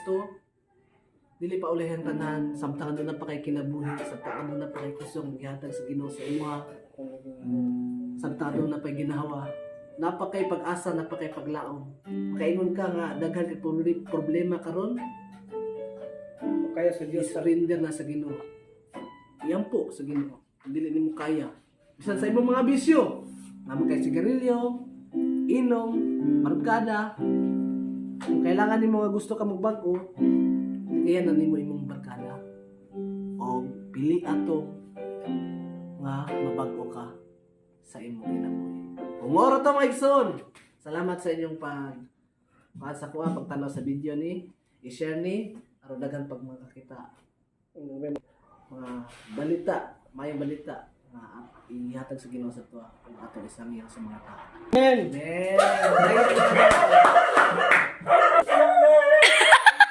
gusto, dili pa ulihan tanan, samtang doon na pa kay kinabuhi, samtang doon na pa kay kusong gihatag sa Ginoo sa imo, samtang doon na pa ginahawa. Napa kay pag-asa, napa kay paglaom. Makaingon ka nga daghan kay problema karon, Kaya sa Diyos. i-surrender na sa Ginoo. Iyan po sa Ginoo. Dili nimo kaya. Bisan sa imong mga bisyo, naman kay sigarilyo, inom, barkada. Kung kailangan nimo nga gusto ka magbago, kaya na nimo imong barkada. O pili ato nga mabago ka sa imong kinabuhi. Umoro to mga igsoon. Salamat sa inyong sa kuha pagtanaw sa video ni, i-share ni aron daghan pag makakita mga balita, mayong balita nga ihatag sa Ginoo sa tuwa kung atong isangihan sa mga tao. Amen. Amen.